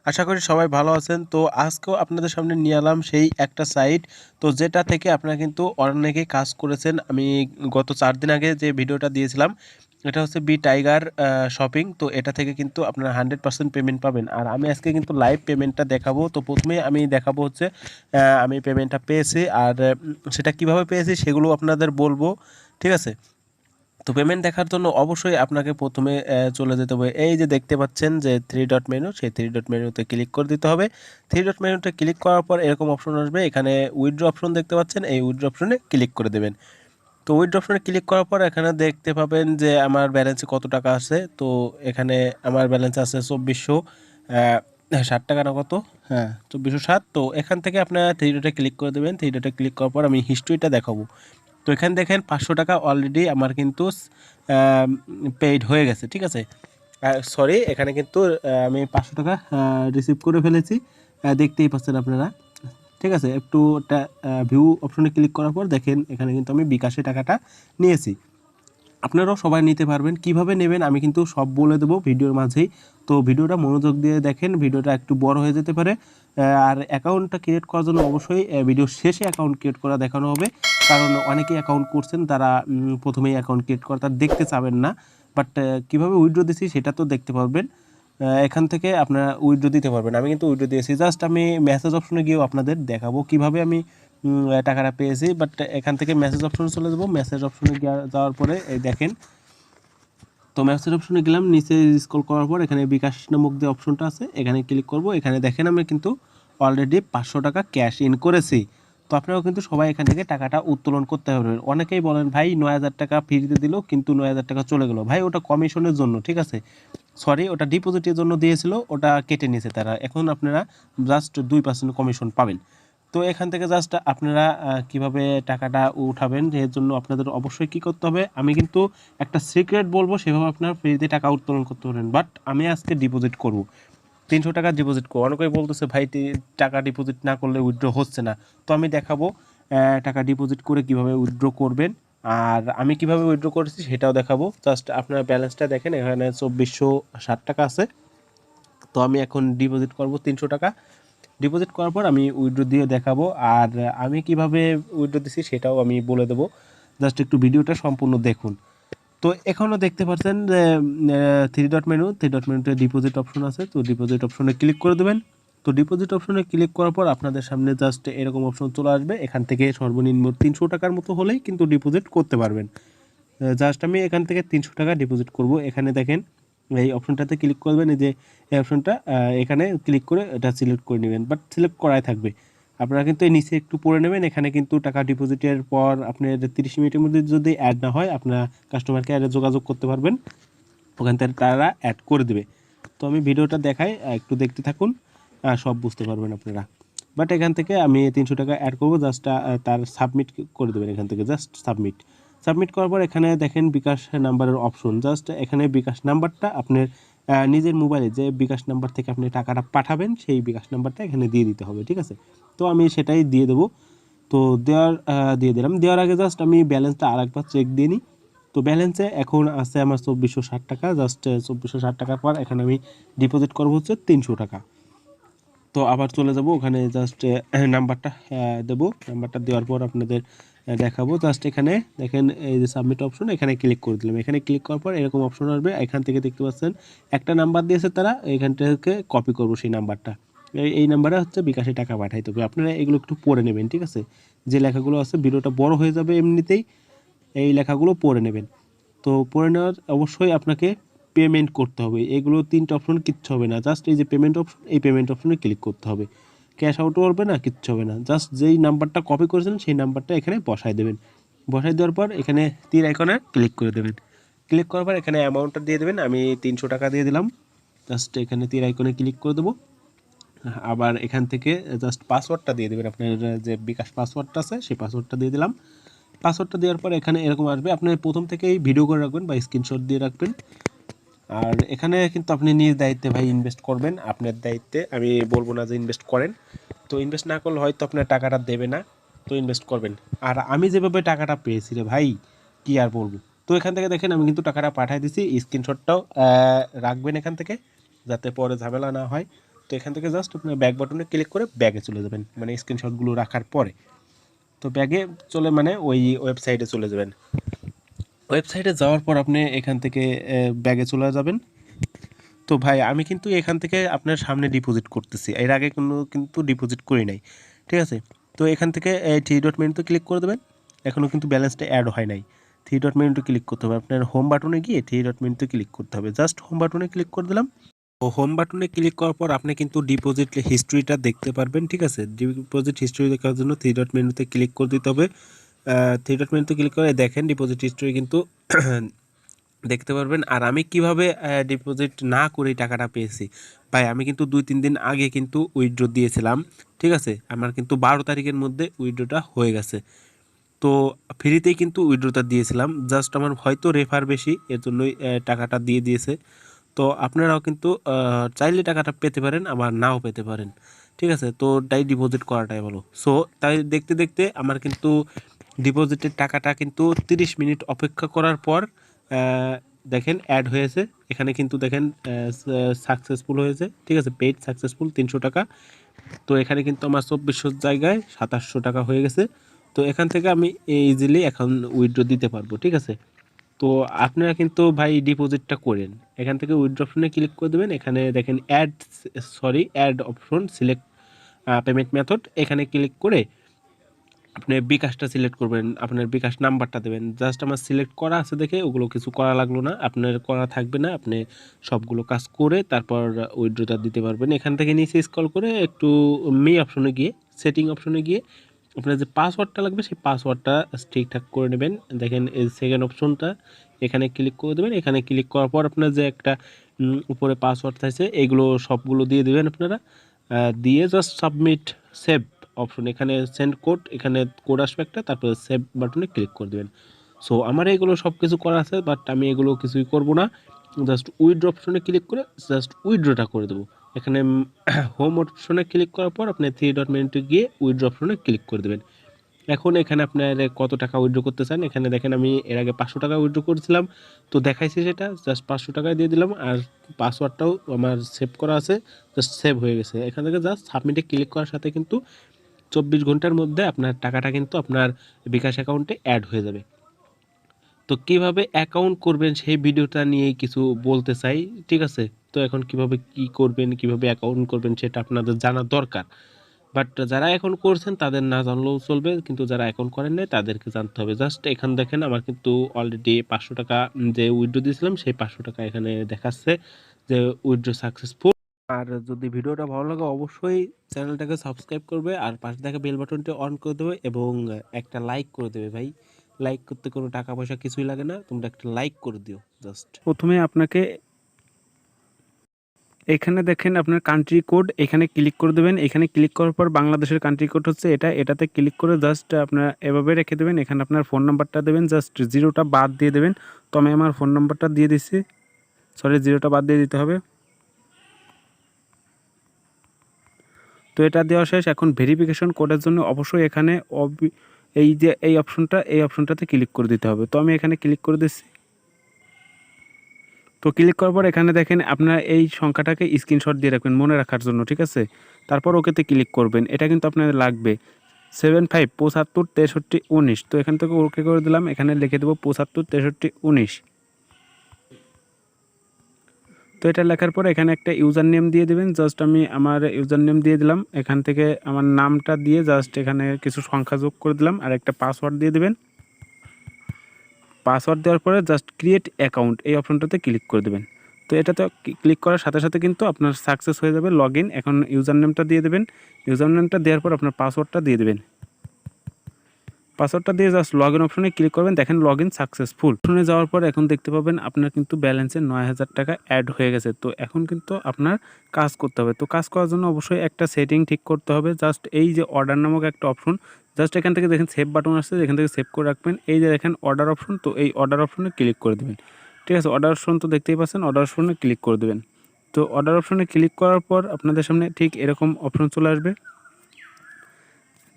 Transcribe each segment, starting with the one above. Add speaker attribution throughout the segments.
Speaker 1: আশা করি সবাই ভালো আছেন। তো আজকেও আপনাদের সামনে নিয়ে এলাম সেই একটা সাইট, তো যেটা থেকে আপনারা কিন্তু অনেকেই কাজ করেছেন। আমি গত 4 দিন আগে যে ভিডিওটা দিয়েছিলাম, এটা হচ্ছে টাইগার শপিং। তো এটা থেকে কিন্তু আপনারা 100% পেমেন্ট পাবেন। আর আমি আজকে কিন্তু লাইভ পেমেন্টটা দেখাবো। তো প্রথমে আমি দেখাবো হচ্ছে আমি পেমেন্টটা পেয়েছি, আর সেটা কিভাবে পেয়েছি সেগুলো আপনাদের বলবো, ঠিক আছে? তো পেমেন্ট দেখার জন্য অবশ্যই আপনাকে প্রথমে চলে যেতে হবে, এই যে দেখতে পাচ্ছেন যে থ্রি ডট মেনু, সেই থ্রি ডট মেনুতে ক্লিক করে দিতে হবে। থ্রি ডট মেনুতে ক্লিক করার পর এরকম অপশন আসবে, এখানে উইথড্র অপশন দেখতে পাচ্ছেন, এই উইথড্র অপশনে ক্লিক করে দেবেন। তো উইথড্র অপশনে ক্লিক করার পর এখানে দেখতে পাবেন যে আমার ব্যালেন্সে কত টাকা আছে। তো এখানে আমার ব্যালেন্স আছে 2460 টাকা না কত, হ্যাঁ 2460। তো এখান থেকে আপনার থ্রি ডটে ক্লিক করে দেবেন। থ্রি ডটে ক্লিক করার পর আমি হিস্ট্রিটা দেখাবো। তো এখানে দেখেন 500 টাকা অলরেডি আমার কিন্তু পেইড হয়ে গেছে, ঠিক আছে? সরি, এখানে কিন্তু আমি 500 টাকা রিসিভ করে ফেলেছি, দেখতেই পাচ্ছেন আপনারা, ঠিক আছে? একটু ভিউ অপশনে ক্লিক করার পর দেখেন এখানে কিন্তু আমি বিকাশে টাকাটা নিয়েছি। আপনারাও সবাই নিতে পারবেন। কিভাবে নেবেন আমি কিন্তু সব বলে দেবো ভিডিওর মাঝেই। তো ভিডিওটা মনোযোগ দিয়ে দেখেন, ভিডিওটা একটু বড় হয়ে যেতে পারে। আর অ্যাকাউন্টটা ক্রিয়েট করার জন্য অবশ্যই ভিডিওর শেষে অ্যাকাউন্ট ক্রিয়েট করা দেখানো হবে, কারণ অনেকেই অ্যাকাউন্ট করছেন, তারা প্রথমেই অ্যাকাউন্ট ক্রিয়েট করা তারা দেখতে চাবেন না। বাট কীভাবে উইথড্র দিছি সেটা তো দেখতে পারবেন। এখান থেকে আপনারা উইথড্র দিতে পারবেন। আমি কিন্তু উইথড্র দিয়েছি, জাস্ট আমি মেসেজ অপশনে গিয়েও আপনাদের দেখাবো কীভাবে আমি টাকাটা পেয়েছি। বাট এখান থেকে মেসেজ অপশনে চলে যাবো। মেসেজ অপশনে যাওয়ার পরে এই দেখেন, তো মেসেজ অপশনে গেলাম, নিচে স্ক্রল করার পর এখানে বিকাশ নামক যে অপশনটা আছে এখানে ক্লিক করব। এখানে দেখেন আমি কিন্তু অলরেডি 500 টাকা ক্যাশ ইন করেছি। তো আপনারাও কিন্তু সবাই এখান থেকে টাকাটা উত্তোলন করতে পারবেন। অনেকেই বলেন ভাই 9000 টাকা ফ্রিতে দিল কিন্তু 9000 টাকা চলে গেল। ভাই ওটা কমিশনের জন্য, ঠিক আছে? সরি, ওটা ডিপোজিটের জন্য দিয়েছিল, ওটা কেটে নিয়েছে তারা। এখন আপনারা জাস্ট 2% কমিশন পাবেন। তো এখান থেকে জাস্ট আপনারা কিভাবে টাকাটা উঠাবেন এর জন্য আপনাদের অবশ্যই কি করতে হবে, আমি কিন্তু একটা সিক্রেট বলবো, সেভাবে আপনারা ফ্রিতে টাকা উত্তোলন করতে পারেন। বাট আমি আজকে ডিপোজিট করব 300 টাকা ডিপোজিট করবো। অনেকেই বলতেছে ভাই টাকা ডিপোজিট না করলে উইথড্র হচ্ছে না। তো আমি দেখাবো টাকা ডিপোজিট করে কিভাবে উইথড্র করবেন, আর আমি কিভাবে উইথড্র করেছি সেটাও দেখাবো। জাস্ট আপনার ব্যালেন্সটা দেখেন, এখানে 2460 টাকা আছে। তো আমি এখন ডিপোজিট করব 300 টাকা। ডিপোজিট করার পর আমি উইথড্র দিয়ে দেখাবো, আর আমি কিভাবে উইথড্র দিছি সেটাও আমি বলে দেবো। জাস্ট একটু ভিডিওটা সম্পূর্ণ দেখুন। তো এখনও দেখতে পাচ্ছেন যে three dot menu, three dot মেনুতে ডিপোজিট অপশন আছে। তো ডিপোজিট অপশনে ক্লিক করে দেবেন। তো ডিপোজিট অপশনে ক্লিক করার পর আপনাদের সামনে জাস্ট এরকম অপশন চলে আসবে। এখান থেকে সর্বনিম্ন 300 টাকার মতো হলেই কিন্তু ডিপোজিট করতে পারবেন। জাস্ট আমি এখান থেকে 300 টাকা ডিপোজিট করব। এখানে দেখেন এই অপশনটাতে ক্লিক করবেন, এই যে এই অপশনটা, এখানে ক্লিক করে এটা সিলেক্ট করে নেবেন। বাট সিলেক্ট করাই থাকবে, আপনারা কিন্তু এই নিচে একটু পড়ে নেবেন। এখানে কিন্তু টাকা ডিপোজিটের পর আপনার 30 মিনিটের মধ্যে যদি অ্যাড না হয়, আপনারা কাস্টমার কেয়ারে যোগাযোগ করতে পারবেন, ওখান থেকে তারা অ্যাড করে দেবে। তো আমি ভিডিওটা দেখাই, একটু দেখতে থাকুন, সব বুঝতে পারবেন আপনারা। বাট এখান থেকে আমি 300 টাকা অ্যাড করবো, জাস্ট তার সাবমিট করে দেবেন। এখান থেকে জাস্ট সাবমিট, সাবমিট করার পর এখানে দেখেন বিকাশ নাম্বারের অপশন। জাস্ট এখানে বিকাশ নাম্বারটা আপনার নিজের মোবাইলে যে বিকাশ নাম্বার থেকে আপনি টাকাটা পাঠাবেন সেই বিকাশ নাম্বারটা এখানে দিয়ে দিতে হবে, ঠিক আছে? তো আমি সেটাই দিয়ে দেবো। তো দিয়ে দিলাম। দেওয়ার আগে জাস্ট আমি ব্যালেন্সটা আরেকবার চেক দিয়ে নিই। তো ব্যালেন্সে এখন আছে আমার 2460 টাকা। জাস্ট 2460 টাকার পর এখানে আমি ডিপোজিট করবো হচ্ছে 300 টাকা। তো আবার চলে যাব ওখানে, জাস্ট নাম্বারটা দেবো। নাম্বারটা দেওয়ার পর আপনাদের দেখাবো। জাস্ট এখানে দেখেন এই যে সাবমিট অপশন, এখানে ক্লিক করে দিলাম। এখানে ক্লিক করার পর এরকম অপশন আসবে। এখান থেকে দেখতে পাচ্ছেন একটা নাম্বার দিয়েছে তারা, এখান থেকে কপি করবো সেই নাম্বারটা। এই নাম্বারে হচ্ছে বিকাশে টাকা পাঠাইতে হবে। আপনারা এগুলো একটু পড়ে নেবেন, ঠিক আছে? যে লেখাগুলো আছে, ভিডিওটা বড় হয়ে যাবে এমনিতেই, এই লেখাগুলো পড়ে নেবেন। তো পড়ে নেওয়ার অবশ্যই আপনাকে পেমেন্ট করতে হবে। এগুলো 3টে অপশন কিচ্ছু হবে না, জাস্ট এই যে পেমেন্ট অপশন, এই পেমেন্ট অপশনে ক্লিক করতে হবে। ক্যাশ আউটও হবে না, কিচ্ছু হবে না। জাস্ট যেই নাম্বারটা কপি করেছেন সেই নাম্বারটা এখানে বসায় দেবেন। বসায় দেওয়ার পর এখানে তীর আইকনে ক্লিক করে দেবেন। ক্লিক করার পর এখানে অ্যামাউন্টটা দিয়ে দেবেন। আমি 300 টাকা দিয়ে দিলাম। জাস্ট এখানে তীর আইকনে ক্লিক করে দেবো। আবার এখান থেকে জাস্ট পাসওয়ার্ডটা দিয়ে দেবেন। আপনার যে বিকাশ পাসওয়ার্ডটা আছে সেই পাসওয়ার্ডটা দিয়ে দিলাম। পাসওয়ার্ডটা দেওয়ার পর এখানে এরকম আসবে, আপনি প্রথম থেকেই ভিডিও করে রাখবেন বা স্ক্রিনশট দিয়ে রাখবেন। আর এখানে কিন্তু আপনি নিজ দায়িত্বে ভাই ইনভেস্ট করবেন, আপনার দায়িত্বে। আমি বলবো না যে ইনভেস্ট করেন। তো ইনভেস্ট না করলে হয়তো আপনার টাকাটা দেবে না, তো ইনভেস্ট করবেন। আর আমি যেভাবে টাকাটা পেয়েছি রে ভাই, কি আর বলবো। তো এখান থেকে দেখেন আমি কিন্তু টাকাটা পাঠিয়ে দিছি, স্ক্রিনশটটাও রাখবেন এখান থেকে, যাতে পরে ঝামেলা না হয়। তো এখান থেকে জাস্ট আপনার ব্যাক বাটনে ক্লিক করে ব্যাগে চলে যাবেন, মানে স্ক্রিনশটগুলো রাখার পরে। তো ব্যাগে চলে মানে ওই ওয়েবসাইটে চলে যাবেন। ওয়েবসাইটে যাওয়ার পর আপনি এখান থেকে ব্যাগে চলে যাবেন। তো ভাই আমি কিন্তু এখান থেকে আপনার সামনে ডিপোজিট করতেছি, এর আগে কিন্তু ডিপোজিট করি নাই, ঠিক আছে। তো এখান থেকে থ্রি ডট মেনুতে ক্লিক করে দেবেন। এখনও কিন্তু ব্যালেন্সটা অ্যাড হয় নাই। থ্রি ডট মেনুতে ক্লিক করতে হবে, আপনার হোম বাটনে গিয়ে থ্রি ডট মেনুতে ক্লিক করতে হবে। জাস্ট হোম বাটনে ক্লিক করে দিলাম। ও হোম বাটনে ক্লিক করার পর আপনি কিন্তু ডিপোজিট হিস্ট্রিটা দেখতে পারবেন, ঠিক আছে। ডিপোজিট হিস্ট্রি দেখার জন্য থ্রি ডট মেনুতে ক্লিক করে দিতে হবে। থ্রি ডট মেনুতে ক্লিক করে দেখেন ডিপোজিট হিস্ট্রি কিন্তু দেখতে পারবেন। আর আমি কিভাবে ডিপোজিট না করেই টাকাটা পেয়েছি, ভাই আমি কিন্তু 2-3 দিন আগে কিন্তু উইথড্র দিয়েছিলাম, ঠিক আছে। আমার কিন্তু 12 তারিখের মধ্যে উইথড্রটা হয়ে গেছে। তো ফ্রিতেই কিন্তু উইথড্রটা দিয়েছিলাম, জাস্ট আমার হয়তো রেফার বেশি, এর জন্যই টাকাটা দিয়ে দিয়েছে। তো আপনারাও কিন্তু চাইলে টাকাটা পেতে পারেন, আবার নাও পেতে পারেন, ঠিক আছে। তো তাই ডিপোজিট করাটাই ভালো। সো তাই দেখতে দেখতে আমার কিন্তু ডিপোজিটের টাকাটা কিন্তু 30 মিনিট অপেক্ষা করার পর দেখেন অ্যাড হয়েছে। এখানে কিন্তু দেখেন সাকসেসফুল হয়েছে, ঠিক আছে, পেইড সাকসেসফুল 300 টাকা। তো এখানে কিন্তু আমার 2400 জায়গায় 2700 টাকা হয়ে গেছে। তো এখান থেকে আমি ইজিলি এখন উইথড্র দিতে পারবো, ঠিক আছে। তো আপনারা কিন্তু ভাই ডিপোজিটটা করেন, এখান থেকে উইথড্র অপশনে ক্লিক করে দেবেন। এখানে দেখেন add option select payment method, এখানে ক্লিক করে আপনি বিকাশটা সিলেক্ট করবেন, আপনার বিকাশ নাম্বারটা দেবেন। জাস্ট আমার সিলেক্ট করা আছে দেখে ওগুলো কিছু করা লাগলো না, আপনার করা থাকবে না। আপনি সবগুলো কাজ করে তারপর উইথড্রটা দিতে পারবেন। এখান থেকে নিচে স্ক্রল করে একটু অপশনে গিয়ে সেটিং অপশনে গিয়ে আপনার যে পাসওয়ার্ডটা লাগবে সেই পাসওয়ার্ডটা ঠিকঠাক করে নেবেন। দেখেন এই সেকেন্ড অপশনটা, এখানে ক্লিক করে দেবেন। এখানে ক্লিক করার পর আপনার যে একটা উপরে পাসওয়ার্ড থাকছে এগুলো সবগুলো দিয়ে দেবেন আপনারা। দিয়ে জাস্ট সাবমিট সেভ অপশন, এখানে সেন্ড কোড, এখানে কোড আসবে একটা, তারপরে সেভ বাটনে ক্লিক করে দেবেন। সো আমার এগুলো সব কিছু করা আছে, বাট আমি এগুলো কিছুই করব না। জাস্ট উইথড্র অপশনে ক্লিক করে জাস্ট উইথড্রটা করে দেবো। এখানে হোম অপশনে ক্লিক করার পর আপনি থ্রি ডট মেনুতে গিয়ে উইথড্র অপশনে ক্লিক করে দেবেন। এখন এখানে আপনার কত টাকা উইথড্র করতে চান, এখানে দেখেন আমি এর আগে 500 টাকা উইথড্র করেছিলাম, তো দেখাইছি সেটা, জাস্ট 500 টাকায় দিয়ে দিলাম। আর পাসওয়ার্ডটাও আমার সেভ করা আছে, জাস্ট সেভ হয়ে গেছে। এখান থেকে জাস্ট সাবমিটে ক্লিক করার সাথে কিন্তু 24 ঘন্টার মধ্যে আপনার টাকাটা কিন্তু আপনার বিকাশ অ্যাকাউন্টে অ্যাড হয়ে যাবে। তো কিভাবে অ্যাকাউন্ট করবেন সেই ভিডিওটা নিয়েই কিছু বলতে চাই, ঠিক আছে। তো এখন কিভাবে কি করবেন, কিভাবে অ্যাকাউন্ট করবেন সেটা আপনাদের জানা দরকার। বাট যারা এখন করছেন তাদের না জানলেও চলবে, কিন্তু যারা এখন করেন নাই তাদেরকে জানতে হবে। জাস্ট এখান দেখেন আমার কিন্তু অলরেডি 500 টাকা যে উইথড্র দিয়েছিলাম সেই 500 টাকা এখানে দেখাচ্ছে যে উইথড্র সাকসেসফুল। আর যদি ভিডিওটা ভালো লাগে অবশ্যই চ্যানেলটাকে সাবস্ক্রাইব করবে, আর পাশে থাকা বেল বাটনটি অন করে দেবে এবং একটা লাইক করে দেবে ভাই। লাইক করতে কোনো টাকা পয়সা কিছুই লাগে না, তোমরা একটা লাইক করে দিও জাস্ট। প্রথমে আপনাকে এখানে দেখেন আপনার কান্ট্রি কোড, এখানে ক্লিক করে দেবেন। এখানে ক্লিক করার পর বাংলাদেশের কান্ট্রি কোড হচ্ছে এটা, এটাতে ক্লিক করে জাস্ট আপনার এভাবে রেখে দেবেন। এখানে আপনার ফোন নাম্বারটা দেবেন, জাস্ট জিরোটা বাদ দিয়ে দেবেন। তো আমি আমার ফোন নাম্বারটা দিয়ে দিচ্ছি, সরি জিরোটা বাদ দিয়ে দিতে হবে। তো এটা দেওয়া শেষ। এখন ভেরিফিকেশন কোডের জন্য অবশ্যই এখানে এই যে এই অপশনটাতে ক্লিক করে দিতে হবে। তো আমি এখানে ক্লিক করে দিচ্ছি। তো ক্লিক করার পর এখানে দেখেন আপনারা এই সংখ্যাটাকে স্ক্রিনশট দিয়ে রাখবেন মনে রাখার জন্য, ঠিক আছে। তারপর ওকেতে ক্লিক করবেন, এটা কিন্তু আপনাদের লাগবে 75 75 63 19। তো এখান থেকে ওকে করে দিলাম, এখানে লিখে দেবো 75 63 19। তো এটা লেখার পর এখানে একটা ইউজার নেম দিয়ে দেবেন, জাস্ট আমি আমার ইউজার নেম দিয়ে দিলাম। এখান থেকে আমার নামটা দিয়ে জাস্ট এখানে কিছু সংখ্যা যোগ করে দিলাম, আর একটা পাসওয়ার্ড দিয়ে দেবেন। পাসওয়ার্ড দেওয়ার পরে জাস্ট ক্রিয়েট অ্যাকাউন্ট এই অপশনটাতে ক্লিক করে দেবেন। তো এটাতে ক্লিক করার সাথে সাথে কিন্তু আপনার সাকসেস হয়ে যাবে লগ ইন। এখন ইউজার নেমটা দিয়ে দেবেন, ইউজার নেমটা দেওয়ার পর আপনার পাসওয়ার্ডটা দিয়ে দেবেন। পাসওয়ার্ডটা দিয়ে জাস্ট লগ ইন অপশনে ক্লিক করবেন, দেখেন লগ ইন সাকসেসফুল। অপশনে যাওয়ার পর এখন দেখতে পাবেন আপনার কিন্তু ব্যালেন্সে 9000 টাকা অ্যাড হয়ে গেছে। তো এখন কিন্তু আপনার কাজ করতে হবে। তো কাজ করার জন্য অবশ্যই একটা সেটিং ঠিক করতে হবে। জাস্ট এই যে অর্ডার নামক একটা অপশন, জাস্ট এখান থেকে দেখেন সেভ বাটন আসছে, এখান থেকে সেভ করে রাখবেন। এই যে দেখেন অর্ডার অপশন, তো এই অর্ডার অপশনে ক্লিক করে দেবেন, ঠিক আছে। অর্ডার অপশন তো দেখতেই পাচ্ছেন, অর্ডার অপশনে ক্লিক করে দেবেন। তো অর্ডার অপশনে ক্লিক করার পর আপনাদের সামনে ঠিক এরকম অপশন চলে আসবে।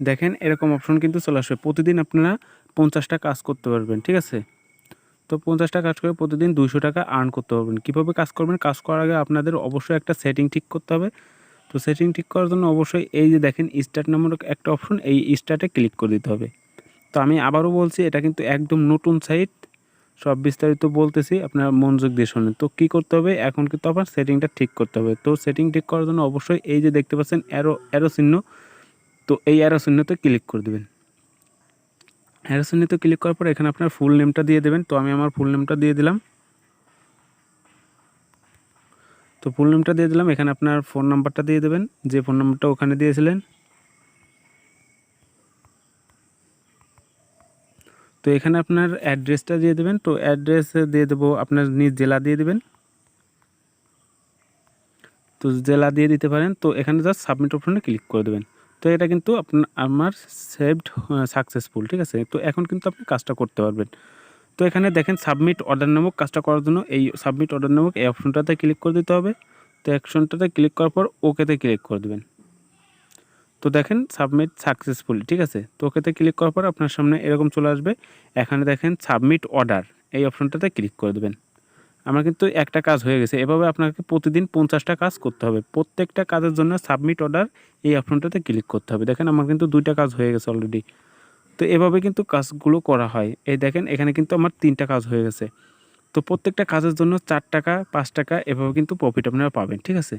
Speaker 1: দেখেন এরকম অপশন কিন্তু চলে আসবে। প্রতিদিন আপনারা 50টা কাজ করতে পারবেন, ঠিক আছে। তো 50টা কাজ করে প্রতিদিন 200 টাকা আর্ন করতে পারবেন। কীভাবে কাজ করবেন, কাজ করার আগে আপনাদের অবশ্যই একটা সেটিং ঠিক করতে হবে। তো
Speaker 2: তো সেটিং ঠিক করার জন্য অবশ্যই এই যে দেখেন স্টার্ট নামক একটা অপশন, এই স্টার্টে ক্লিক করে দিতে হবে। তো আমি আবারও বলছি, এটা কিন্তু একদম নতুন সাইট, সব বিস্তারিত বলতেছি, আপনারা মনোযোগ দিয়ে শোনেন। তো কী করতে হবে, এখন কিন্তু আবার সেটিংটা ঠিক করতে হবে। তো সেটিং ঠিক করার জন্য অবশ্যই এই যে দেখতে পাচ্ছেন অ্যারো চিহ্ন, তো এই অ্যারো চিহ্নতে ক্লিক করে দেবেন। অ্যারো চিহ্নতে ক্লিক করার পর এখানে আপনার ফুল নেমটা দিয়ে দেবেন। তো আমি আমার ফুল নেমটা দিয়ে দিলাম। তো ফুল নেমটা দিয়ে দিলাম, এখানে আপনার ফোন নাম্বারটা দিয়ে দেবেন, যে ফোন নাম্বারটা ওখানে দিয়েছিলেন। তো এখানে আপনার অ্যাড্রেসটা দিয়ে দেবেন। তো অ্যাড্রেস দিয়ে দেবো আপনার নিজ জেলা দিয়ে দেবেন। তো জেলা দিয়ে দিতে পারেন। তো এখানে জাস্ট সাবমিট অপশনে ক্লিক করে দেবেন। তো এটা কিন্তু আমার সেভড সাকসেসফুল, ঠিক আছে। তো এখন কিন্তু আপনি কাজটা করতে পারবেন। তো এখানে দেখেন সাবমিট অর্ডার নামক কাজটা করার জন্য এই সাবমিট অর্ডার নামক এই অপশনটাতে ক্লিক করে দিতে হবে। তো অপশনটাতে ক্লিক করার পর ওকেতে ক্লিক করে দেবেন। তো দেখেন সাবমিট সাকসেসফুল, ঠিক আছে। তো ওকেতে ক্লিক করার পর আপনার সামনে এরকম চলে আসবে। এখানে দেখেন সাবমিট অর্ডার, এই অপশনটাতে ক্লিক করে দেবেন। আমার কিন্তু একটা কাজ হয়ে গেছে। এভাবে আপনাকে প্রতিদিন 50টা কাজ করতে হবে। প্রত্যেকটা কাজের জন্য সাবমিট অর্ডার এই অপশনটাতে ক্লিক করতে হবে। দেখেন আমার কিন্তু 2টা কাজ হয়ে গেছে অলরেডি। তো এভাবে কিন্তু কাজগুলো করা হয়। এই দেখেন এখানে কিন্তু আমার 3টা কাজ হয়ে গেছে। তো প্রত্যেকটা কাজের জন্য 4 টাকা 5 টাকা এভাবে কিন্তু প্রফিট আপনারা পাবেন, ঠিক আছে।